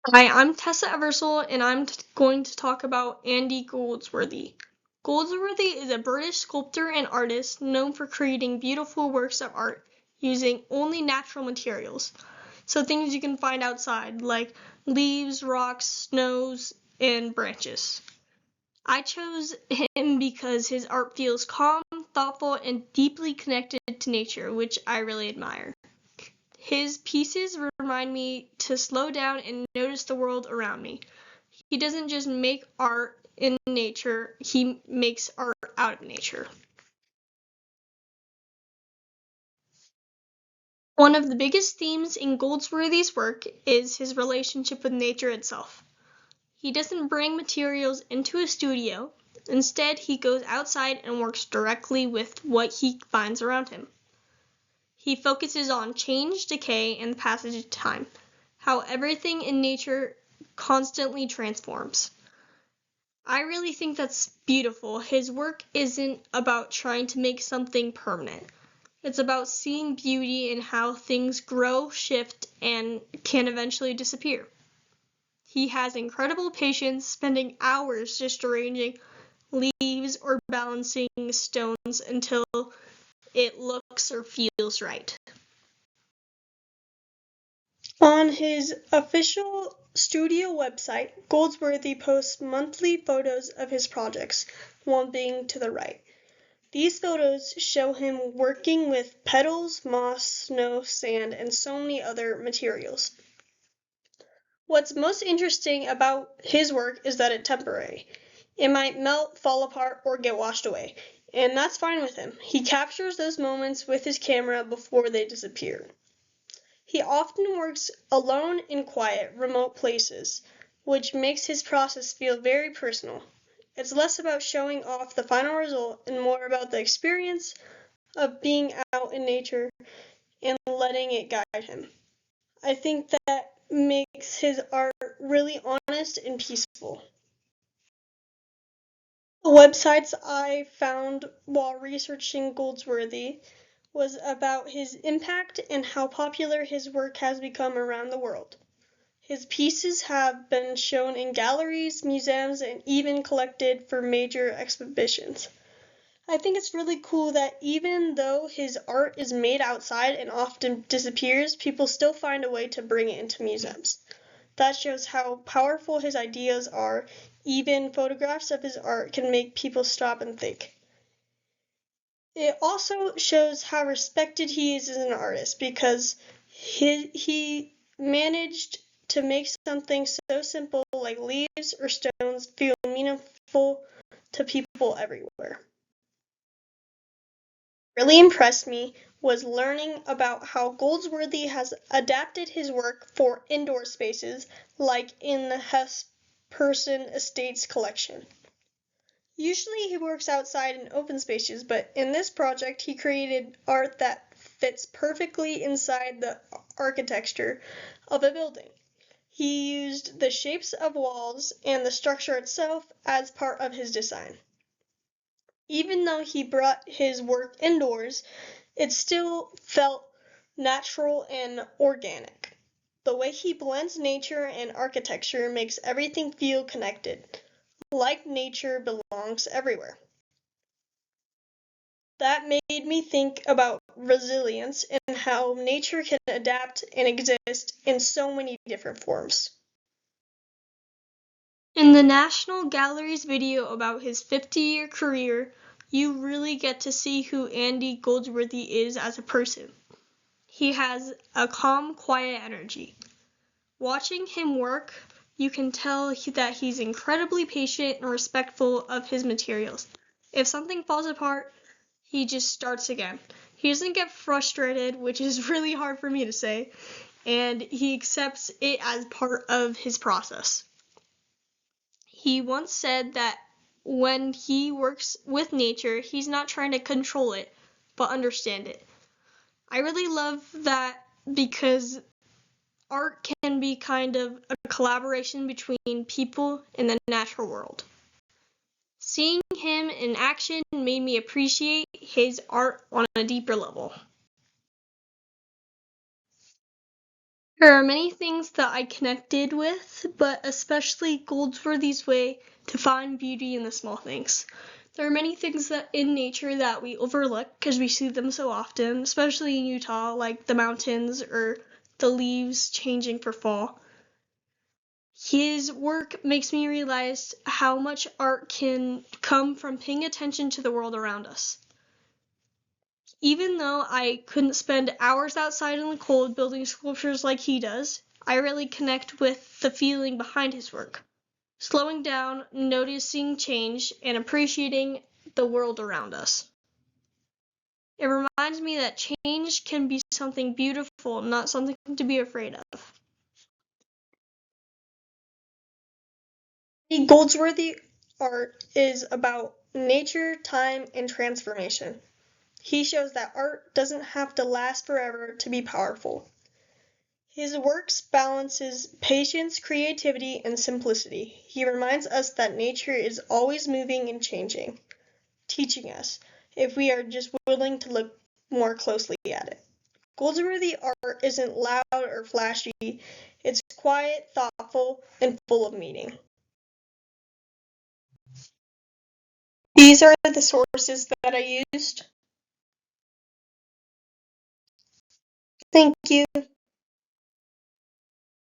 Hi, I'm Tessa and I'm going to talk about Andy Goldsworthy. Goldsworthy is a British sculptor and artist known for creating beautiful works of art using only natural materials. So things you can find outside, like leaves, rocks, snows, and branches. I chose him because his art feels calm, thoughtful, and deeply connected to nature, which I really admire. His pieces remind me to slow down and notice the world around me. He doesn't just make art in nature, he makes art out of nature. One of the biggest themes in Goldsworthy's work is his relationship with nature itself. He doesn't bring materials into a studio. Instead, he goes outside and works directly with what he finds around him. He focuses on change, decay, and the passage of time, how everything in nature constantly transforms. I really think that's beautiful. His work isn't about trying to make something permanent. It's about seeing beauty in how things grow, shift, and can eventually disappear. He has incredible patience, spending hours just arranging leaves or balancing stones until it looks or feels right. On his official studio website, Goldsworthy posts monthly photos of his projects, one being to the right. These photos show him working with petals, moss, snow, sand, and so many other materials. What's most interesting about his work is that it's temporary. It might melt, fall apart, or get washed away, and that's fine with him. He captures those moments with his camera before they disappear. He often works alone in quiet, remote places, which makes his process feel very personal. It's less about showing off the final result and more about the experience of being out in nature and letting it guide him. I think that makes his art really honest and peaceful. The websites I found while researching Goldsworthy was about his impact and how popular his work has become around the world. His pieces have been shown in galleries, museums, and even collected for major exhibitions. I think it's really cool that even though his art is made outside and often disappears, people still find a way to bring it into museums. That shows how powerful his ideas are. Even photographs of his art can make people stop and think. It also shows how respected he is as an artist because he managed to make something so simple like leaves or stones feel meaningful to people everywhere. Really impressed me was learning about how Goldsworthy has adapted his work for indoor spaces, like in the Hesperson Estates collection. Usually he works outside in open spaces, but in this project he created art that fits perfectly inside the architecture of a building. He used the shapes of walls and the structure itself as part of his design. Even though he brought his work indoors, it still felt natural and organic. The way he blends nature and architecture makes everything feel connected, like nature belongs everywhere. That made me think about resilience and how nature can adapt and exist in so many different forms. In the National Gallery's video about his 50-year career, you really get to see who Andy Goldsworthy is as a person. He has a calm, quiet energy. Watching him work, you can tell that he's incredibly patient and respectful of his materials. If something falls apart, he just starts again. He doesn't get frustrated, which is really hard for me to say, and he accepts it as part of his process. He once said that when he works with nature, he's not trying to control it, but understand it. I really love that because art can be kind of a collaboration between people and the natural world. Seeing him in action made me appreciate his art on a deeper level. There are many things that I connected with, but especially Goldsworthy's way to find beauty in the small things. There are many things that in nature that we overlook because we see them so often, especially in Utah, like the mountains or the leaves changing for fall. His work makes me realize how much art can come from paying attention to the world around us. Even though I couldn't spend hours outside in the cold building sculptures like he does, I really connect with the feeling behind his work. Slowing down, noticing change, and appreciating the world around us. It reminds me that change can be something beautiful, not something to be afraid of. Goldsworthy art is about nature, time, and transformation. He shows that art doesn't have to last forever to be powerful. His works balances patience, creativity, and simplicity. He reminds us that nature is always moving and changing, teaching us if we are just willing to look more closely at it. Goldsworthy art isn't loud or flashy. It's quiet, thoughtful, and full of meaning. These are the sources that I used. Thank you.